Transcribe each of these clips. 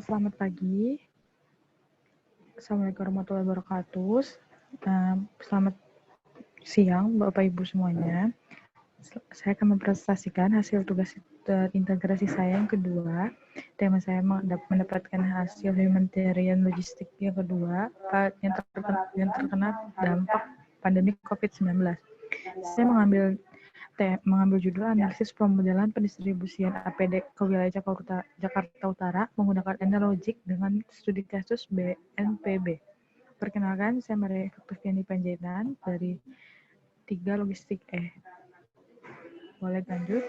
Selamat pagi. Assalamualaikum warahmatullahi wabarakatuh. Selamat siang, Bapak Ibu semuanya. Saya akan mempresentasikan hasil tugas integrasi saya yang kedua. Tema saya mendapatkan hasil humanitarian logistik yang kedua yang terkena dampak pandemi COVID-19. Saya mengambil judul analisis pemodelan pendistribusian APD ke wilayah Jakarta Utara menggunakan analogi dengan studi kasus BNPB. Perkenalkan, saya Maria Efektiviani Panjaitan dari 3 Logistik Boleh lanjut?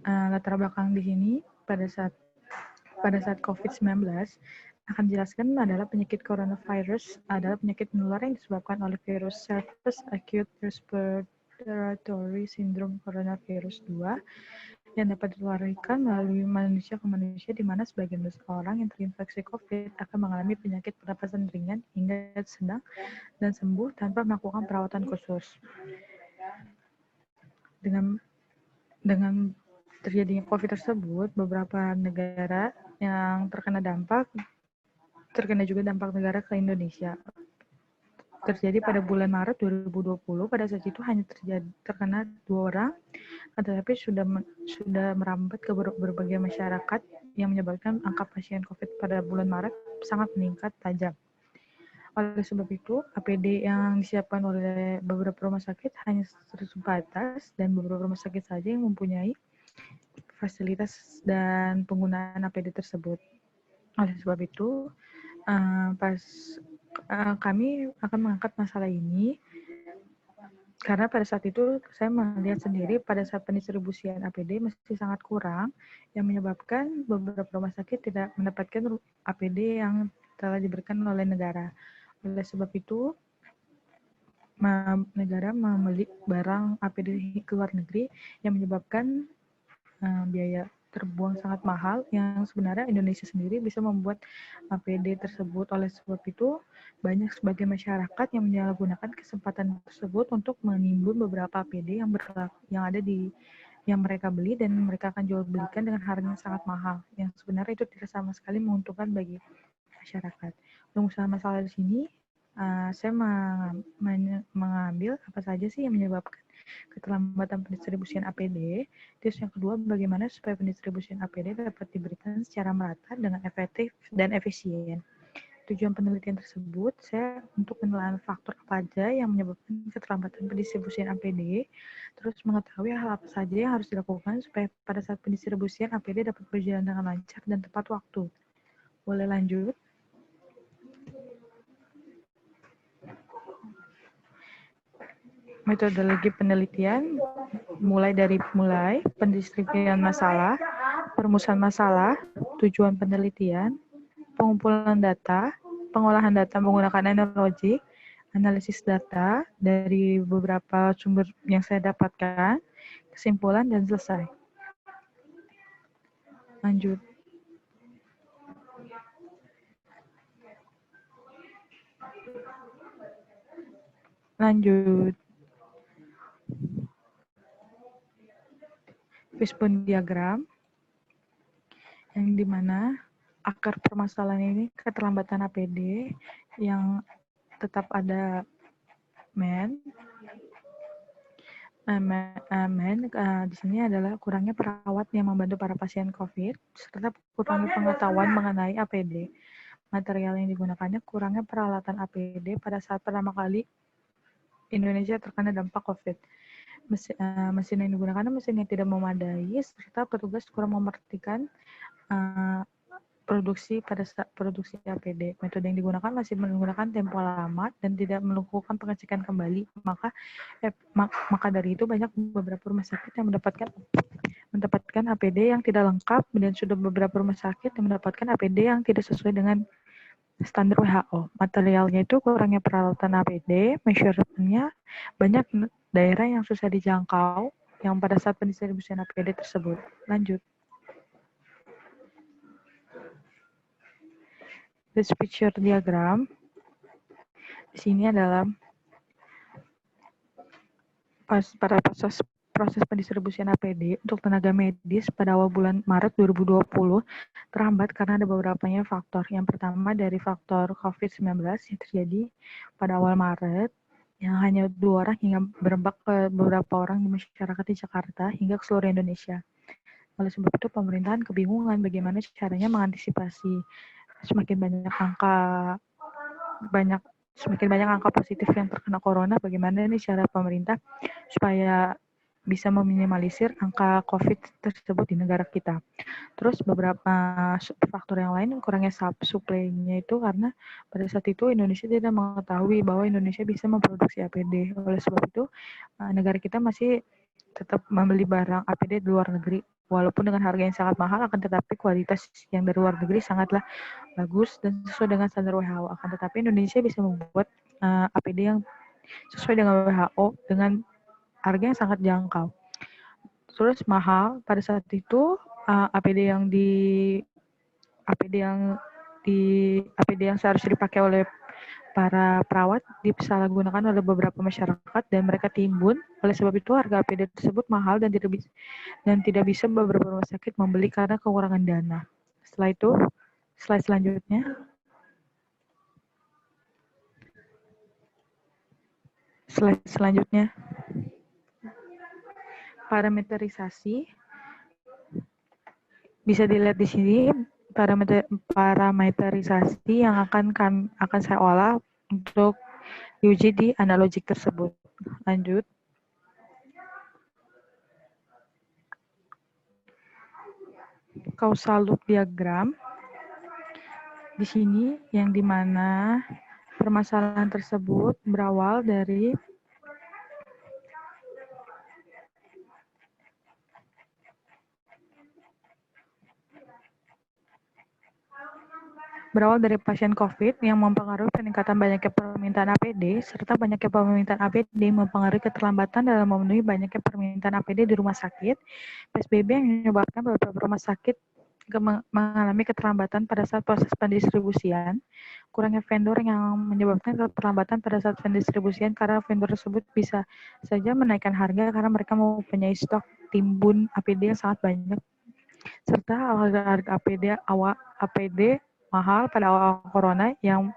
Latar belakang di sini pada saat COVID-19 akan dijelaskan adalah penyakit coronavirus adalah penyakit menular yang disebabkan oleh virus Herpes Acute Respiratory Syndrome Coronavirus 2 yang dapat ditularkan melalui manusia ke manusia, di mana sebagian besar orang yang terinfeksi COVID akan mengalami penyakit pernapasan ringan hingga sedang dan sembuh tanpa melakukan perawatan khusus. Dengan terjadinya COVID tersebut, beberapa negara yang terkena juga dampak negara ke Indonesia. Terjadi pada bulan Maret 2020, pada saat itu hanya terkena 2 orang, tetapi sudah merambat ke berbagai masyarakat yang menyebabkan angka pasien COVID pada bulan Maret sangat meningkat tajam. Oleh sebab itu, APD yang disiapkan oleh beberapa rumah sakit hanya terbatas dan beberapa rumah sakit saja yang mempunyai fasilitas dan penggunaan APD tersebut. Oleh sebab itu, kami akan mengangkat masalah ini karena pada saat itu saya melihat sendiri pada saat pendistribusian APD masih sangat kurang, yang menyebabkan beberapa rumah sakit tidak mendapatkan APD yang telah diberikan oleh negara. Oleh sebab itu, negara membeli barang APD ke luar negeri yang menyebabkan biaya terbuang sangat mahal, yang sebenarnya Indonesia sendiri bisa membuat APD tersebut. Oleh sebab itu, banyak sebagai masyarakat yang menyalahgunakan kesempatan tersebut untuk menimbun beberapa APD yang mereka beli dan mereka akan jual belikan dengan harga yang sangat mahal, yang sebenarnya itu tidak sama sekali menguntungkan bagi masyarakat. Untuk masalah di sini, saya mengambil apa saja sih yang menyebabkan keterlambatan pendistribusian APD. Terus yang kedua, bagaimana supaya pendistribusian APD dapat diberikan secara merata dengan efektif dan efisien. Tujuan penelitian tersebut, saya untuk penilaian faktor apa saja yang menyebabkan keterlambatan pendistribusian APD, terus mengetahui hal apa saja yang harus dilakukan supaya pada saat pendistribusian APD dapat berjalan dengan lancar dan tepat waktu. Boleh lanjut? Metodologi penelitian mulai pendistribusian masalah, perumusan masalah, tujuan penelitian, pengumpulan data, pengolahan data menggunakan analogi, analisis data dari beberapa sumber yang saya dapatkan, kesimpulan, dan selesai. Lanjut. Fishbone diagram, yang dimana akar permasalahan ini keterlambatan APD yang tetap ada di sini adalah kurangnya perawat yang membantu para pasien COVID, serta kurangnya pengetahuan mengenai APD. Material yang digunakannya kurangnya peralatan APD pada saat pertama kali Indonesia terkena dampak COVID. Mesin yang digunakan mesin yang tidak memadai, serta petugas kurang memerhatikan produksi pada saat produksi APD. Metode yang digunakan masih menggunakan tempo lama dan tidak melakukan pengecekan kembali. Maka dari itu banyak beberapa rumah sakit yang mendapatkan APD yang tidak lengkap, dan sudah beberapa rumah sakit yang mendapatkan APD yang tidak sesuai dengan standar WHO. Materialnya itu kurangnya peralatan APD, measurement-nya banyak daerah yang susah dijangkau yang pada saat pendistribusian APD tersebut. Lanjut. This picture diagram di sini adalah pada proses pendistribusian APD untuk tenaga medis pada awal bulan Maret 2020 terhambat karena ada beberapa faktor. Yang pertama dari faktor COVID-19 yang terjadi pada awal Maret, yang hanya 2 orang hingga berdampak ke beberapa orang di masyarakat di Jakarta hingga ke seluruh Indonesia. Oleh sebab itu, pemerintahan kebingungan bagaimana caranya mengantisipasi semakin banyak angka positif yang terkena corona. Bagaimana nih cara pemerintah supaya bisa meminimalisir angka COVID tersebut di negara kita. Terus beberapa faktor yang lain, kurangnya supply-nya itu karena pada saat itu Indonesia tidak mengetahui bahwa Indonesia bisa memproduksi APD. Oleh sebab itu, negara kita masih tetap membeli barang APD di luar negeri. Walaupun dengan harga yang sangat mahal, akan tetapi kualitas yang dari luar negeri sangatlah bagus dan sesuai dengan standar WHO. Akan tetapi Indonesia bisa membuat APD yang sesuai dengan WHO dengan harga yang sangat jangkau. Terus mahal pada saat itu APD yang seharusnya dipakai oleh para perawat disalahgunakan oleh beberapa masyarakat dan mereka timbun. Oleh sebab itu harga APD tersebut mahal dan tidak bisa beberapa rumah sakit membeli karena kekurangan dana. Setelah itu, slide selanjutnya. Slide selanjutnya. Parameterisasi. Bisa dilihat di sini parameterisasi yang akan saya olah untuk diuji di analogik tersebut. Lanjut. Causal loop diagram. Di sini yang dimana permasalahan tersebut berawal dari pasien COVID yang mempengaruhi peningkatan banyaknya permintaan APD, serta banyaknya permintaan APD mempengaruhi keterlambatan dalam memenuhi banyaknya permintaan APD di rumah sakit. PSBB yang menyebabkan beberapa rumah sakit mengalami keterlambatan pada saat proses pendistribusian, kurangnya vendor yang menyebabkan keterlambatan pada saat pendistribusian karena vendor tersebut bisa saja menaikkan harga karena mereka mempunyai stok timbun APD yang sangat banyak, serta harga APD mahal pada awal corona yang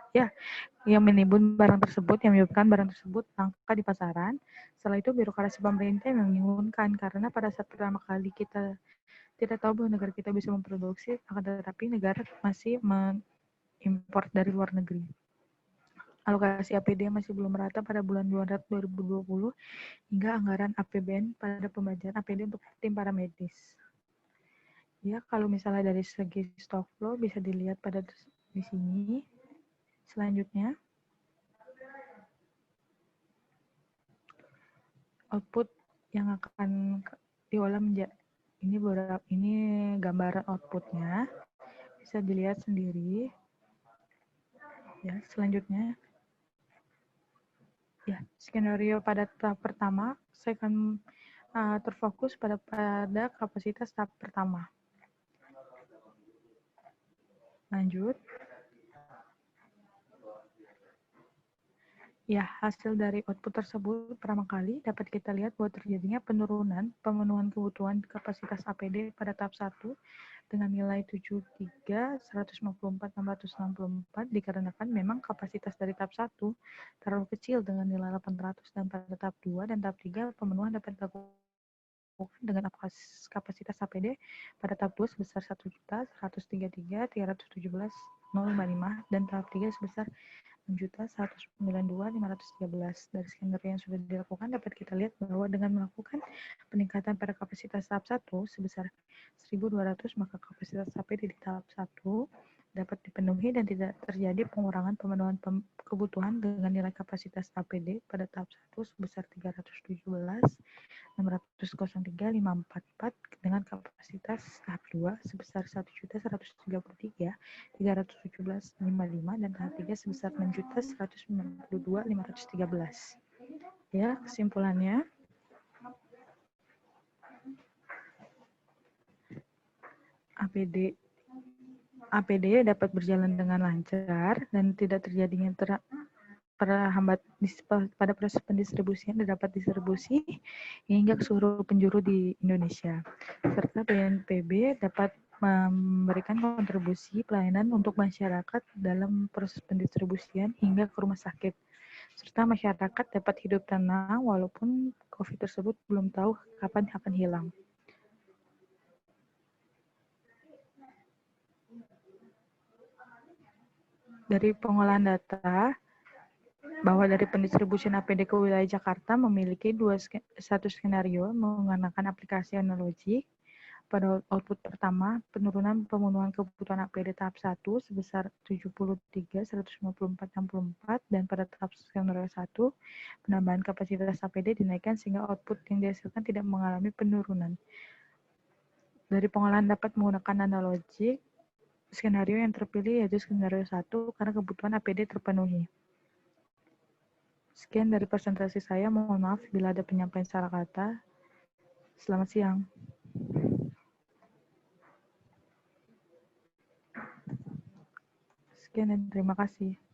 menimbun barang tersebut, yang menyebabkan barang tersebut langka di pasaran. Setelah itu birokrasi pemerintah yang membingungkan karena pada saat pertama kali kita tidak tahu bahwa negara kita bisa memproduksi, akan tetapi negara masih mengimpor dari luar negeri. Alokasi APD masih belum merata pada bulan Maret 2020 hingga anggaran APBN pada pembagian APD untuk tim paramedis. Ya, kalau misalnya dari segi stock flow bisa dilihat pada di sini. Selanjutnya, output yang akan diolah menjadi ini gambaran outputnya, bisa dilihat sendiri. Ya, selanjutnya, ya skenario pada tahap pertama saya akan terfokus pada kapasitas tahap pertama. Lanjut. Ya, hasil dari output tersebut pertama kali dapat kita lihat bahwa terjadinya penurunan pemenuhan kebutuhan kapasitas APD pada tahap 1 dengan nilai 73.154.664 dikarenakan memang kapasitas dari tahap 1 terlalu kecil dengan nilai 800 dan pada tahap 2 dan tahap 3 pemenuhan dapat dilakukan dengan kapasitas APD pada tahap 2 sebesar 1.133.317.055 dan tahap 3 sebesar 6.192.513. Dari skenario yang sudah dilakukan dapat kita lihat bahwa dengan melakukan peningkatan pada kapasitas tahap 1 sebesar 1.200 maka kapasitas APD di tahap 1 dapat dipenuhi dan tidak terjadi pengurangan pemenuhan kebutuhan dengan nilai kapasitas APD pada tahap 1 sebesar 317.603.544 dengan kapasitas tahap 2 sebesar 1.133.317.055 dan tahap 3 sebesar 6.192.513. Ya, kesimpulannya APD dapat berjalan dengan lancar dan tidak terjadinya pada proses pendistribusian dapat distribusi hingga ke seluruh penjuru di Indonesia. Serta BNPB dapat memberikan kontribusi pelayanan untuk masyarakat dalam proses pendistribusian hingga ke rumah sakit. Serta masyarakat dapat hidup tenang walaupun COVID tersebut belum tahu kapan akan hilang. Dari pengolahan data, bahwa dari pendistribusian APD ke wilayah Jakarta memiliki satu skenario menggunakan aplikasi analogi. Pada output pertama, penurunan pemenuhan kebutuhan APD tahap 1 sebesar 73, 154, 64, dan pada tahap skenario 1, penambahan kapasitas APD dinaikkan sehingga output yang dihasilkan tidak mengalami penurunan. Dari pengolahan dapat menggunakan analogi, skenario yang terpilih yaitu skenario 1 karena kebutuhan APD terpenuhi. Sekian dari presentasi saya, mohon maaf bila ada penyampaian salah kata. Selamat siang. Sekian dan terima kasih.